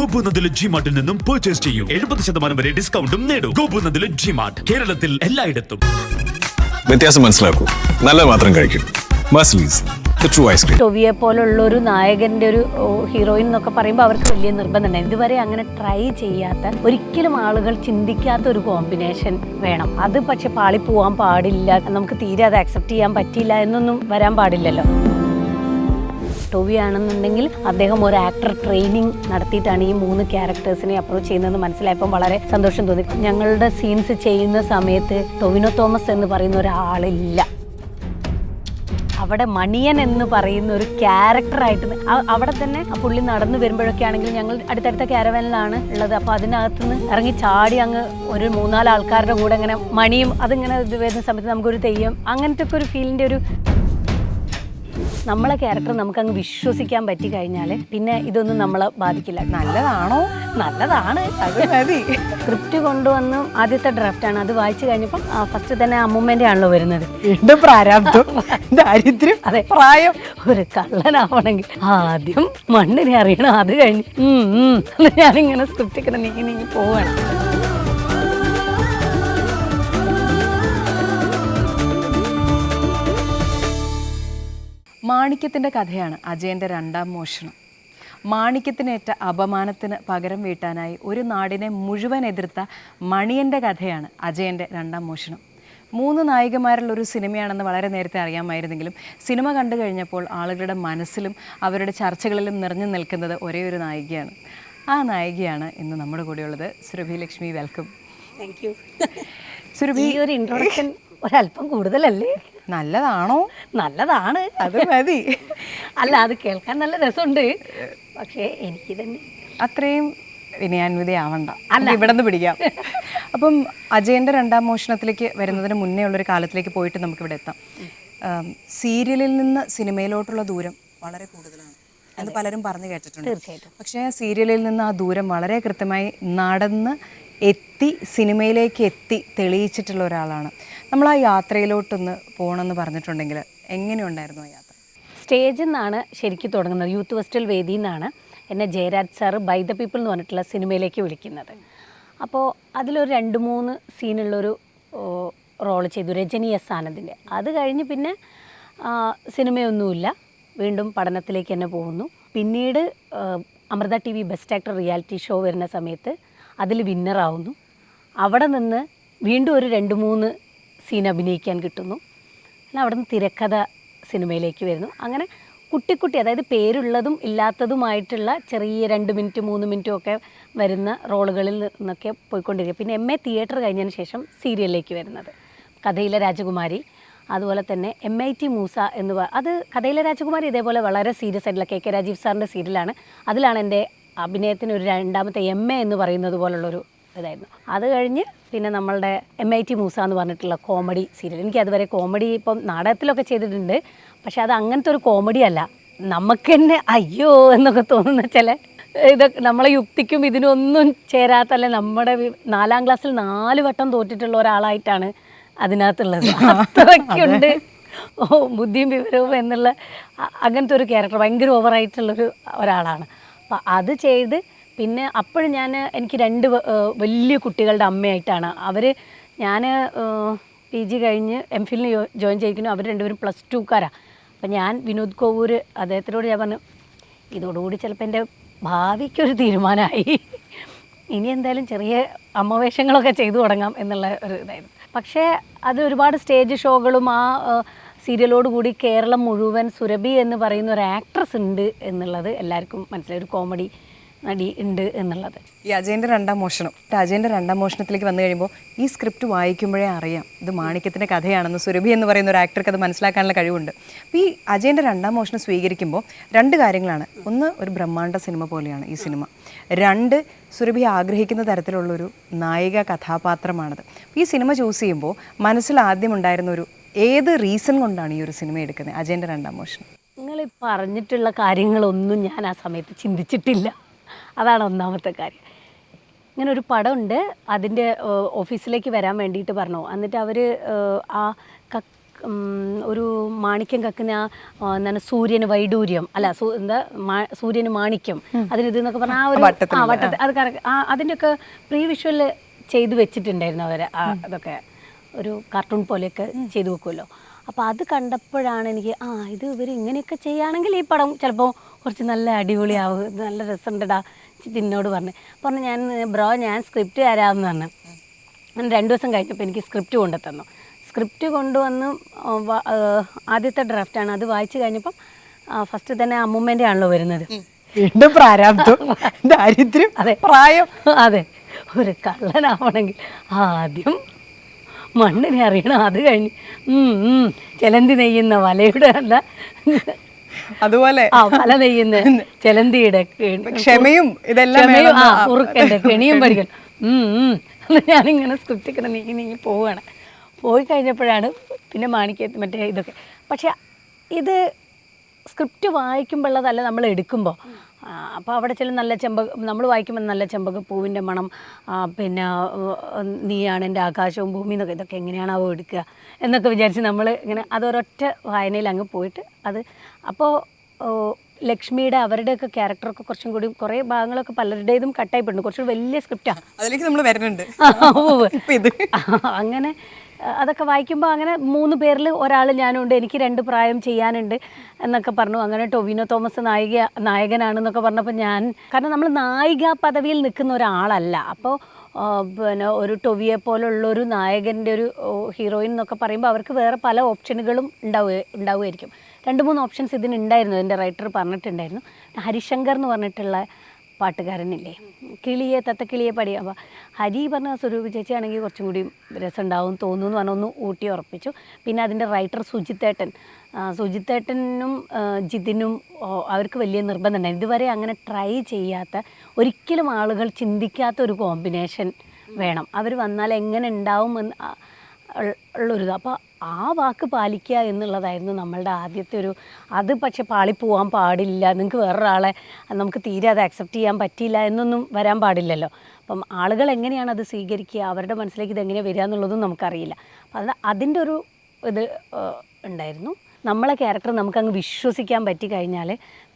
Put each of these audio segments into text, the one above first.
ഗോപുനന്ദിലെ ജിമാർട്ടിൽ നിന്നും പർച്ചേസ് ചെയ്യൂ. 70% വരെ ഡിസ്കൗണ്ടും നേടൂ. ഗോപുനന്ദിലെ ജിമാർട്ട്, കേരളത്തിൽ എല്ലായിടത്തും. വ്യത്യാസം മനസ്സിലാക്കൂ, നല്ല മാത്രം കഴിക്കും. മസ്ലീസ് ട്രൂ ഐസ്ക്രീം. ടൊവിയെ പോലുള്ള ഒരു നായകന്റെ ഒരു ഹീറോയിൻ എന്നൊക്കെ പറയുമ്പോൾ അവർക്ക് വലിയ നിർബന്ധമുണ്ട്. ഇതുവരെ അങ്ങനെ ട്രൈ ചെയ്യാത്ത, ഒരിക്കലും ആളുകൾ ചിന്തിക്കാത്ത ഒരു കോമ്പിനേഷൻ വേണം. അത് പക്ഷെ പാളിപ്പോവാൻ പാടില്ല, നമുക്ക് തീരെ അത് അക്സെപ്റ്റ് ചെയ്യാൻ പറ്റില്ല എന്നൊന്നും വരാൻ പാടില്ലല്ലോ. ടൊവി ആണെന്നുണ്ടെങ്കിൽ അദ്ദേഹം ഒരു ആക്ടർ ട്രെയിനിങ് നടത്തിയിട്ടാണ് ഈ 3 ക്യാരക്ടേഴ്സിനെ അപ്രോച്ച് ചെയ്യുന്നതെന്ന് മനസ്സിലായപ്പോൾ വളരെ സന്തോഷം തോന്നി. ഞങ്ങളുടെ സീൻസ് ചെയ്യുന്ന സമയത്ത് ടൊവിനോ തോമസ് എന്ന് പറയുന്ന ഒരാളില്ല. അവിടെ മണിയൻ എന്ന് പറയുന്ന ഒരു ക്യാരക്ടറായിട്ട് അവിടെ തന്നെ പുള്ളി നടന്നു വരുമ്പോഴൊക്കെ ആണെങ്കിൽ ഞങ്ങൾ അടുത്തടുത്ത ക്യാരവാനിലാണ് ഉള്ളത്. അപ്പോൾ അതിനകത്തുനിന്ന് ഇറങ്ങി ചാടി അങ്ങ് ഒരു 3-4 ആൾക്കാരുടെ കൂടെ ഇങ്ങനെ മണിയും അതിങ്ങനെ ഇത് വരുന്ന സമയത്ത് നമുക്കൊരു തെയ്യം അങ്ങനത്തെ ഒക്കെ ഒരു ഫീലിൻ്റെ ഒരു നമ്മളെ ക്യാരക്ടർ നമുക്കങ്ങ് വിശ്വസിക്കാൻ പറ്റി കഴിഞ്ഞാൽ പിന്നെ ഇതൊന്നും നമ്മളെ ബാധിക്കില്ല. നല്ലതാണോ? നല്ലതാണ്, അത് മതി. സ്ക്രിപ്റ്റ് കൊണ്ടുവന്ന് ആദ്യത്തെ ഡ്രാഫ്റ്റാണ്. അത് വായിച്ചു കഴിഞ്ഞപ്പോൾ ഫസ്റ്റ് തന്നെ അമ്മൂമ്മേൻ്റെ ആണല്ലോ വരുന്നത്. വീണ്ടും പ്രാരാബ്ദം, ദാരിദ്ര്യം, അതെ, പ്രായം. ഒരു കള്ളനാവണമെങ്കിൽ ആദ്യം മണ്ണിനെ അറിയണം. അത് കഴിഞ്ഞ് ഞാനിങ്ങനെ സ്ക്രിപ്റ്റ് ഇങ്ങനെ നീങ്ങി പോവുകയാണ്. മാണിക്യത്തിൻ്റെ കഥയാണ് അജയൻ്റെ 2ാം മോഷണം. മാണിക്യത്തിനേറ്റ അപമാനത്തിന് പകരം വീട്ടാനായി ഒരു നാടിനെ മുഴുവൻ എതിർത്ത മണിയൻ്റെ കഥയാണ് അജയൻ്റെ 2ാം മോഷണം. 3 നായികമാരിലൊരു സിനിമയാണെന്ന് വളരെ നേരത്തെ അറിയാമായിരുന്നെങ്കിലും സിനിമ കണ്ടു കഴിഞ്ഞപ്പോൾ ആളുകളുടെ മനസ്സിലും അവരുടെ ചർച്ചകളിലും നിറഞ്ഞു നിൽക്കുന്നത് ഒരേ ഒരു നായികയാണ്. ആ നായികയാണ് ഇന്ന് നമ്മുടെ കൂടെയുള്ളത്. Surabhi Lakshmi, welcome. Thank you. Surabhi, ഈ ഒരു ഇൻട്രൊഡക്ഷൻ ഒരല്പം കൂടുതലല്ലേ? നല്ലതാണോ? നല്ലതാണ്, അത് മതി. അല്ല, അത് കേൾക്കാൻ നല്ല രസമുണ്ട്. പക്ഷേ എനിക്ക് തന്നെ അത്രയും വിനയാന്വിതി ആവണ്ട, അല്ല ഇവിടെ നിന്ന് പിടിക്കാം. അപ്പം അജയൻ്റെ 2ാം മോഷണത്തിലേക്ക് വരുന്നതിന് മുന്നേ ഉള്ളൊരു കാലത്തിലേക്ക് പോയിട്ട് നമുക്കിവിടെ എത്താം. സീരിയലിൽ നിന്ന് സിനിമയിലോട്ടുള്ള ദൂരം വളരെ കൂടുതലാണ് എന്ന് പലരും പറഞ്ഞു കേട്ടിട്ടുണ്ട്. തീർച്ചയായിട്ടും. പക്ഷേ സീരിയലിൽ നിന്ന് ആ ദൂരം വളരെ കൃത്യമായി നടന്ന് എത്തി സിനിമയിലേക്ക് എത്തി തെളിയിച്ചിട്ടുള്ള ഒരാളാണ്. നമ്മൾ ആ യാത്രയിലോട്ടൊന്ന് പോകണമെന്ന് പറഞ്ഞിട്ടുണ്ടെങ്കിൽ എങ്ങനെയുണ്ടായിരുന്നു ആ യാത്ര? സ്റ്റേജിൽ നിന്നാണ് ശരിക്കും തുടങ്ങുന്നത്. യൂത്ത് ഫെസ്റ്റിവൽ വേദിയിൽ നിന്നാണ് എന്നെ Jayaraj sir by the people എന്ന് പറഞ്ഞിട്ടുള്ള സിനിമയിലേക്ക് വിളിക്കുന്നത്. അപ്പോൾ അതിലൊരു 2-3 സീനുള്ളൊരു റോള് ചെയ്തു, രജനി എസ് ആനന്ദിൻ്റെ. അത് കഴിഞ്ഞ് പിന്നെ സിനിമയൊന്നുമില്ല, വീണ്ടും പഠനത്തിലേക്ക് തന്നെ പോകുന്നു. പിന്നീട് Amrita TV best actor reality show വരുന്ന സമയത്ത് അതിൽ വിന്നറാവുന്നു. അവിടെ നിന്ന് വീണ്ടും ഒരു 2-3 സീൻ അഭിനയിക്കാൻ കിട്ടുന്നു. എന്നാൽ അവിടെ നിന്ന് തിരക്കഥ സിനിമയിലേക്ക് വരുന്നു. അങ്ങനെ കുട്ടി അതായത് പേരുള്ളതും ഇല്ലാത്തതുമായിട്ടുള്ള ചെറിയ 2 മിനിറ്റ് 3 മിനിറ്റും ഒക്കെ വരുന്ന റോളുകളിൽ നിന്നൊക്കെ പോയിക്കൊണ്ടിരിക്കുക. പിന്നെ MA തിയേറ്റർ കഴിഞ്ഞതിന് ശേഷം സീരിയലിലേക്ക് വരുന്നത്. കഥയിലെ രാജകുമാരി, അതുപോലെ തന്നെ MIT മൂസ എന്ന് അത് കഥയിലെ രാജകുമാരി ഇതേപോലെ വളരെ സീരിയസ് ആയിട്ടുള്ള KK രാജീവ് സാറിൻ്റെ സീരിയലാണ്. അതിലാണ് എൻ്റെ അഭിനയത്തിന് ഒരു 2ാമത്തെ MA എന്ന് പറയുന്നത് പോലുള്ളൊരു ഇതായിരുന്നു. അത് കഴിഞ്ഞ് പിന്നെ നമ്മളുടെ MIT മൂസ എന്ന് പറഞ്ഞിട്ടുള്ള കോമഡി സീരിയൽ. എനിക്ക് അതുവരെ കോമഡി ഇപ്പം നാടകത്തിലൊക്കെ ചെയ്തിട്ടുണ്ട്, പക്ഷെ അത് അങ്ങനത്തെ ഒരു കോമഡി അല്ല. നമുക്ക് തന്നെ അയ്യോ എന്നൊക്കെ തോന്നുന്ന ചില ഇതൊക്കെ നമ്മളെ യുക്തിക്കും ഇതിനൊന്നും ചേരാത്തല്ല. നമ്മുടെ 4ാം ക്ലാസ്സിൽ 4 വട്ടം തോറ്റിട്ടുള്ള ഒരാളായിട്ടാണ് അതിനകത്തുള്ളത്. അത്രയ്ക്കുണ്ട് ബുദ്ധിയും വിവരവും എന്നുള്ള അങ്ങനത്തെ ഒരു ക്യാരക്ടർ, ഭയങ്കര ഓവറായിട്ടുള്ളൊരു ഒരാളാണ്. അപ്പം അത് ചെയ്ത് പിന്നെ അപ്പോഴും എനിക്ക് 2 വലിയ കുട്ടികളുടെ അമ്മയായിട്ടാണ് ഞാൻ PG കഴിഞ്ഞ് MPhilന് ജോയിൻ ചെയ്യിക്കുന്നു. അവർ 2 പേരും +2-കാരാണ്. അപ്പം ഞാൻ വിനോദ് കോവൂർ അദ്ദേഹത്തിനോട് ഞാൻ പറഞ്ഞു, ഇതോടുകൂടി ചിലപ്പോൾ എൻ്റെ ഭാവിക്കൊരു തീരുമാനമായി, ഇനി എന്തായാലും ചെറിയ അമ്മവേഷങ്ങളൊക്കെ ചെയ്തു തുടങ്ങാം എന്നുള്ള ഒരു ഇതായിരുന്നു. പക്ഷേ അത് ഒരുപാട് സ്റ്റേജ് ഷോകളും ആ സീരിയലോടുകൂടി കേരളം മുഴുവൻ സുരഭി എന്ന് പറയുന്ന ഒരു ആക്ട്രസ് ഉണ്ട് എന്നുള്ളത് എല്ലാവർക്കും മനസ്സിലായി, ഒരു കോമഡി നടി ഉണ്ട് എന്നുള്ളത്. ഈ അജയൻ്റെ 2ാം മോഷണം, അജയൻ്റെ 2ാം മോഷണത്തിലേക്ക് വന്നു കഴിയുമ്പോൾ ഈ സ്ക്രിപ്റ്റ് വായിക്കുമ്പോഴേ അറിയാം ഇത് മാണിക്യത്തിൻ്റെ കഥയാണെന്ന്. സുരഭി എന്ന് പറയുന്ന ഒരു ആക്ടർക്ക് അത് മനസ്സിലാക്കാനുള്ള കഴിവുണ്ട്. അപ്പോൾ ഈ അജയൻ്റെ 2ാം മോഷണം സ്വീകരിക്കുമ്പോൾ 2 കാര്യങ്ങളാണ്. ഒന്ന്, ഒരു ബ്രഹ്മാണ്ഡ സിനിമ പോലെയാണ് ഈ സിനിമ. 2, സുരഭി ആഗ്രഹിക്കുന്ന തരത്തിലുള്ളൊരു നായിക കഥാപാത്രമാണത്. ഈ സിനിമ ചൂസ് ചെയ്യുമ്പോൾ മനസ്സിൽ ആദ്യം ഉണ്ടായിരുന്ന ഒരു ഏത് റീസൺ കൊണ്ടാണ് ഈ ഒരു സിനിമ എടുക്കുന്നത്, അജയൻ്റെ 2ാം മോഷണം? നിങ്ങൾ പറഞ്ഞിട്ടുള്ള കാര്യങ്ങളൊന്നും ഞാൻ ആ സമയത്ത് ചിന്തിച്ചിട്ടില്ല. അതാണ് ഒന്നാമത്തെ കാര്യം. ഇങ്ങനെ ഒരു പടമുണ്ട്, അതിൻ്റെ ഓഫീസിലേക്ക് വരാൻ വേണ്ടിയിട്ട് പറഞ്ഞു. എന്നിട്ട് അവർ ആ ഒരു മാണിക്യം കക്കുന്ന എന്താണ് സൂര്യന് വൈഡൂര്യം അല്ല സൂര്യന് മാണിക്യം അതിനിതെന്നൊക്കെ പറഞ്ഞാൽ ആ ഒരു വട്ടത്തിൽ അത് കറക്റ്റ് അതിൻ്റെയൊക്കെ പ്രീ വിഷ്വൽ ചെയ്ത് വെച്ചിട്ടുണ്ടായിരുന്നു അവർ അതൊക്കെ ഒരു കാർട്ടൂൺ പോലെയൊക്കെ ചെയ്തു വെക്കുമല്ലോ. അപ്പോൾ അത് കണ്ടപ്പോഴാണ് എനിക്ക് ഇത് ഇവർ ഇങ്ങനെയൊക്കെ ചെയ്യുകയാണെങ്കിൽ ഈ പടം ചിലപ്പോൾ കുറച്ച് നല്ല അടിപൊളിയാവും, നല്ല രസമുണ്ടടാ എന്നോട് പറഞ്ഞു ഞാൻ ബ്രോ ഞാൻ സ്ക്രിപ്റ്റ് തരാമെന്ന് പറഞ്ഞു. അങ്ങനെ 2 ദിവസം കഴിഞ്ഞപ്പോൾ എനിക്ക് സ്ക്രിപ്റ്റ് കൊണ്ടുതന്നു. സ്ക്രിപ്റ്റ് കൊണ്ടുവന്ന് ആദ്യത്തെ ഡ്രാഫ്റ്റാണ് അത് വായിച്ചു കഴിഞ്ഞപ്പം ഫസ്റ്റ് തന്നെ അമ്മൂമ്മേൻ്റെ ആണല്ലോ വരുന്നത്. വീണ്ടും പ്രാരാബ്ദം, ദാരിദ്ര്യം, അതെ പ്രായം. അതെ, ഒരു കള്ളനാവണമെങ്കിൽ ആദ്യം മണ്ണിനെ അറിയണം, അത് കഴിഞ്ഞ് ചെലന്തി നെയ്യുന്ന വലയുടെ അല്ല അതുപോലെ വല നെയ്യുന്ന ചെലന്തിയുടെ ക്ഷമയും ഇതെല്ലാം കുറുക്കൻ്റെ കെണിയും പഠിക്കണം. ഞാനിങ്ങനെ സ്ക്രിപ്റ്റ് ഇങ്ങനെ നീങ്ങി പോവുകയാണ്. പോയി കഴിഞ്ഞപ്പോഴാണ് പിന്നെ മറ്റേ ഇതൊക്കെ. പക്ഷെ ഇത് സ്ക്രിപ്റ്റ് വായിക്കുമ്പോഴുള്ളതല്ല നമ്മൾ എടുക്കുമ്പോൾ. അപ്പോൾ അവിടെ ചില നല്ല നമ്മൾ വായിക്കുമ്പോൾ നല്ല പൂവിൻ്റെ മണം, പിന്നെ നീയാണ് എൻ്റെ ആകാശവും ഭൂമി എന്നൊക്കെ, ഇതൊക്കെ എങ്ങനെയാണാവോ എടുക്കുക എന്നൊക്കെ വിചാരിച്ച് നമ്മൾ ഇങ്ങനെ അതൊരൊറ്റ വായനയിൽ അങ്ങ് പോയിട്ട് അപ്പോൾ ലക്ഷ്മിയുടെ അവരുടെയൊക്കെ ക്യാരക്ടറൊക്കെ കുറച്ചും കൂടി കുറേ ഭാഗങ്ങളൊക്കെ പലരുടേതും കട്ടായിപ്പോയിട്ടുണ്ട്. കുറച്ചുകൂടി വലിയ സ്ക്രിപ്റ്റാണ്, അതിലേക്ക് നമ്മൾ വരുന്നുണ്ട്. അങ്ങനെ അതൊക്കെ വായിക്കുമ്പോൾ അങ്ങനെ 3 പേരിൽ ഒരാൾ ഞാനുണ്ട്, എനിക്ക് 2 പ്രായം ചെയ്യാനുണ്ട് എന്നൊക്കെ പറഞ്ഞു. അങ്ങനെ ടൊവിനോ തോമസ് നായകനാണെന്നൊക്കെ പറഞ്ഞപ്പോൾ കാരണം നമ്മൾ നായിക പദവിയിൽ നിൽക്കുന്ന ഒരാളല്ല. അപ്പോൾ പിന്നെ ഒരു ടൊവിയെ പോലുള്ളൊരു നായകൻ്റെ ഒരു ഹീറോയിൻ എന്നൊക്കെ പറയുമ്പോൾ അവർക്ക് വേറെ പല ഓപ്ഷനുകളും ഉണ്ടാവുമായിരിക്കും. 2-3 ഓപ്ഷൻസ് ഇതിനുണ്ടായിരുന്നു, എൻ്റെ റൈറ്റർ പറഞ്ഞിട്ടുണ്ടായിരുന്നു. ഹരിശങ്കർ എന്ന് പറഞ്ഞിട്ടുള്ള പാട്ടുകാരനില്ലേ, തത്തക്കിളിയെ പടി. അപ്പോൾ ഹരി പറഞ്ഞ സ്വരൂപ ചേച്ചിയാണെങ്കിൽ കുറച്ചും കൂടി രസമുണ്ടാവും തോന്നുന്നു എന്ന് പറഞ്ഞൊന്ന് ഊട്ടി ഉറപ്പിച്ചു. പിന്നെ അതിൻ്റെ റൈറ്റർ സുജിത്തേട്ടനും ജിതിനും അവർക്ക് വലിയ നിർബന്ധമുണ്ടായിരുന്നു. ഇതുവരെ അങ്ങനെ ട്രൈ ചെയ്യാത്ത, ഒരിക്കലും ആളുകൾ ചിന്തിക്കാത്ത ഒരു കോമ്പിനേഷൻ വേണം, അവർ വന്നാൽ എങ്ങനെ ഉണ്ടാവുമെന്ന് ഉള്ളൊരിത്. അപ്പോൾ ആ വാക്ക് പാലിക്കുക എന്നുള്ളതായിരുന്നു നമ്മളുടെ ആദ്യത്തെ അത് പക്ഷെ പാളിപ്പോവാൻ പാടില്ല, നിങ്ങൾക്ക് വേറൊരാളെ നമുക്ക് തീരെ അത് അക്സെപ്റ്റ് ചെയ്യാൻ പറ്റിയില്ല എന്നൊന്നും വരാൻ പാടില്ലല്ലോ. അപ്പം ആളുകൾ എങ്ങനെയാണ് അത് സ്വീകരിക്കുക, അവരുടെ മനസ്സിലേക്ക് ഇതെങ്ങനെ വരിക എന്നുള്ളതും നമുക്കറിയില്ല. അപ്പം അതിൻ്റെ ഒരു ഇത് ഉണ്ടായിരുന്നു. നമ്മളെ ക്യാരക്ടർ നമുക്കങ്ങ് വിശ്വസിക്കാൻ പറ്റിക്കഴിഞ്ഞാൽ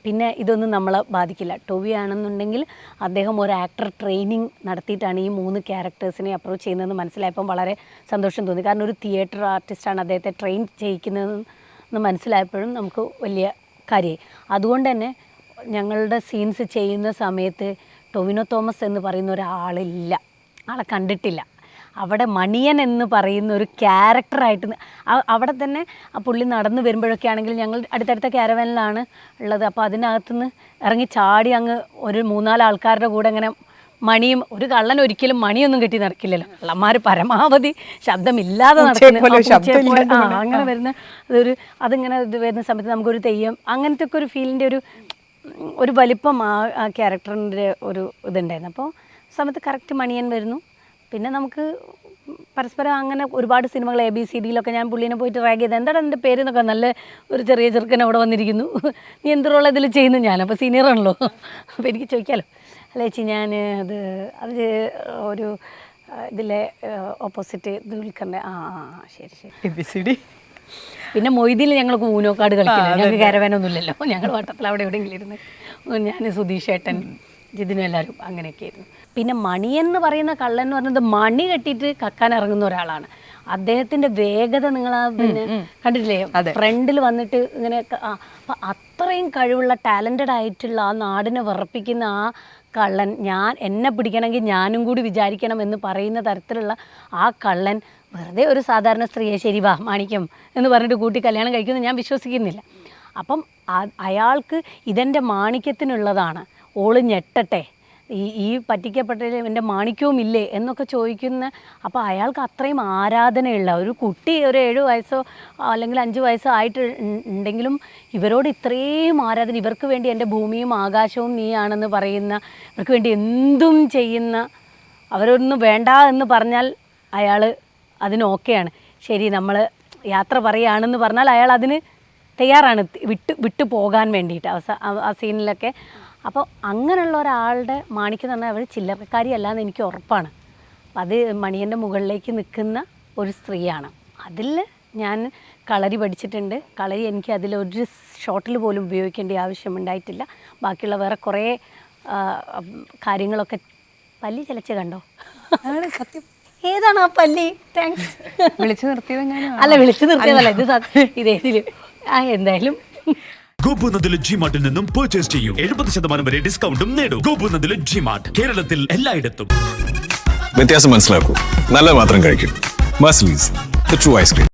പിന്നെ ഇതൊന്നും നമ്മളെ ബാധിക്കില്ല. ടൊവി ആണെന്നുണ്ടെങ്കിൽ അദ്ദേഹം ഒരു ആക്ടർ ട്രെയിനിങ് നടത്തിയിട്ടാണ് ഈ 3 ക്യാരക്ടേഴ്സിനെ അപ്രോച്ച് ചെയ്യുന്നതെന്ന് മനസ്സിലായപ്പം വളരെ സന്തോഷം തോന്നി. കാരണം ഒരു തിയേറ്റർ ആർട്ടിസ്റ്റാണ് അദ്ദേഹത്തെ ട്രെയിൻ ചെയ്യിക്കുന്നതെന്ന് മനസ്സിലായപ്പോഴും നമുക്ക് വലിയ കാര്യമായി. അതുകൊണ്ട് തന്നെ ഞങ്ങളുടെ സീൻസ് ചെയ്യുന്ന സമയത്ത് ടൊവിനോ തോമസ് എന്ന് പറയുന്ന ഒരാളില്ല, ആളെ കണ്ടിട്ടില്ല. അവിടെ മണിയൻ എന്ന് പറയുന്ന ഒരു ക്യാരക്ടറായിട്ട് അവിടെ തന്നെ പുള്ളി നടന്നു വരുമ്പോഴൊക്കെ ആണെങ്കിൽ ഞങ്ങൾ അടുത്തടുത്ത ക്യാരവാനിലാണ് ഉള്ളത്. അപ്പോൾ അതിനകത്തുനിന്ന് ഇറങ്ങി ചാടി അങ്ങ് ഒരു 3-4 ആൾക്കാരുടെ കൂടെ അങ്ങനെ മണിയും, ഒരു കള്ളൻ ഒരിക്കലും മണിയൊന്നും കെട്ടി നടക്കില്ലല്ലോ, കള്ളന്മാർ പരമാവധി ശബ്ദമില്ലാതെ നടക്കുന്ന അങ്ങനെ വരുന്ന അതിങ്ങനെ ഇത് വരുന്ന സമയത്ത് നമുക്കൊരു തെയ്യം അങ്ങനത്തെ ഒക്കെ ഒരു ഫീലിൻ്റെ ഒരു വലിപ്പം ആ ക്യാരക്ടറിൻ്റെ ഒരു ഇതുണ്ടായിരുന്നു. അപ്പോൾ സമയത്ത് കറക്റ്റ് മണിയൻ വരുന്നു. പിന്നെ നമുക്ക് പരസ്പരം അങ്ങനെ ഒരുപാട് സിനിമകൾ ABCDയിലൊക്കെ ഞാൻ പുള്ളീനെ പോയിട്ട് റാഗ് ചെയ്ത് എന്താണ് എൻ്റെ പേര് എന്നൊക്കെ, നല്ല ഒരു ചെറിയ ചെറുക്കൻ അവിടെ വന്നിരിക്കുന്നു, നീ എന്ത് റോൾ ഇതിൽ ചെയ്യുന്നു, ഞാനപ്പോൾ സീനിയറാണല്ലോ, അപ്പോൾ എനിക്ക് ചോദിക്കാമല്ലോ, അല്ല ചേച്ചി ഞാൻ അത് ഒരു ഇതിലെ ഓപ്പോസിറ്റ് ദുൽഖറിൻ്റെ ശരി ABCD. പിന്നെ മൊയ്തിയിൽ ഞങ്ങൾക്ക് ഊനോക്കാട് കളിക്കില്ല, ഞങ്ങൾക്ക് കാരവാനൊന്നും ഇല്ലല്ലോ, ഞങ്ങൾ വട്ടത്തിൽ അവിടെ എവിടെയെങ്കിലും ഇരുന്ന് ഞാൻ സുധീഷ് ഏട്ടൻ ജിതിനും എല്ലാവരും അങ്ങനെയൊക്കെ ആയിരുന്നു. പിന്നെ മണിയൻ എന്ന് പറയുന്ന കള്ളൻ എന്ന് പറയുന്നത് മണി കെട്ടിയിട്ട് കക്കാൻ ഇറങ്ങുന്ന ഒരാളാണ്. അദ്ദേഹത്തിൻ്റെ വേഗത നിങ്ങൾ പിന്നെ കണ്ടിട്ടില്ലേ, ഫ്രണ്ടിൽ വന്നിട്ട് ഇങ്ങനെ. അപ്പം അത്രയും കഴിവുള്ള ടാലൻറ്റഡ് ആയിട്ടുള്ള ആ നാടിനെ വിറപ്പിക്കുന്ന ആ കള്ളൻ, എന്നെ പിടിക്കണമെങ്കിൽ ഞാനും കൂടി വിചാരിക്കണം എന്ന് പറയുന്ന തരത്തിലുള്ള ആ കള്ളൻ വെറുതെ ഒരു സാധാരണ സ്ത്രീയെ ശരി വാ മാണിക്യം എന്ന് പറഞ്ഞിട്ട് കൂട്ടി കല്യാണം കഴിക്കുന്നത് ഞാൻ വിശ്വസിക്കുന്നില്ല. അപ്പം അയാൾക്ക് ഇതെൻ്റെ മാണിക്യത്തിനുള്ളതാണ്, ഓള് ഞെട്ടട്ടെ, ഈ പറ്റിക്കപ്പെട്ടതിൽ എൻ്റെ മാണിക്യവും ഇല്ലേ എന്നൊക്കെ ചോദിക്കുന്ന. അപ്പോൾ അയാൾക്ക് അത്രയും ആരാധനയുള്ള ഒരു കുട്ടി, ഒരു 7 വയസ്സോ അല്ലെങ്കിൽ 5 വയസ്സോ ആയിട്ട് ഉണ്ടെങ്കിലും ഇവരോട് ഇത്രയും ആരാധന, ഇവർക്ക് വേണ്ടി എൻ്റെ ഭൂമിയും ആകാശവും നീയാണെന്ന് പറയുന്ന, ഇവർക്ക് വേണ്ടി എന്തും ചെയ്യുന്ന, അവരൊന്നും വേണ്ട എന്ന് പറഞ്ഞാൽ അയാൾ അതിന് ഓക്കെയാണ്. ശരി നമ്മൾ യാത്ര പറയുകയാണെന്ന് പറഞ്ഞാൽ അയാൾ അതിന് തയ്യാറാണ്, വിട്ടു പോകാൻ വേണ്ടിയിട്ട് ആ സീനിലൊക്കെ. അപ്പോൾ അങ്ങനെയുള്ള ഒരാളുടെ മാണിക്യം എന്ന് പറഞ്ഞാൽ അവർ ചില്ലറക്കാരിയല്ല എന്ന് എനിക്ക് ഉറപ്പാണ്. അത് മണിയൻ്റെ മുകളിലേക്ക് നിൽക്കുന്ന ഒരു സ്ത്രീയാണ്. അതിൽ ഞാൻ കളരി പഠിച്ചിട്ടുണ്ട്. കളരി എനിക്ക് അതിലൊരു ഷോട്ടിൽ പോലും ഉപയോഗിക്കേണ്ട ആവശ്യമുണ്ടായിട്ടില്ല. ബാക്കിയുള്ള വേറെ കുറേ കാര്യങ്ങളൊക്കെ. പല്ലി ചലച്ച് കണ്ടോ? സത്യം. ഏതാണ് ആ പല്ലി? താങ്ക്സ്. വിളിച്ചു നിർത്തിയതെങ്ങാനും അല്ല, വിളിച്ചു നിർത്തിയതല്ല, ഇതേതിൽ എന്തായാലും. ഗോപുനന്ദിലെ ജിമാർട്ടിൽ നിന്നും പർച്ചേസ് ചെയ്യൂ. 70% വരെ ഡിസ്കൗണ്ടും നേടൂ. ഗോപുനന്ദിലെ ജിമാർട്ട്, കേരളത്തിൽ എല്ലായിടത്തും. വ്യത്യാസം മനസ്സിലാക്കൂ, നല്ല മാത്രം കഴിക്കൂ. മസ്ലീസ്, the true ice cream.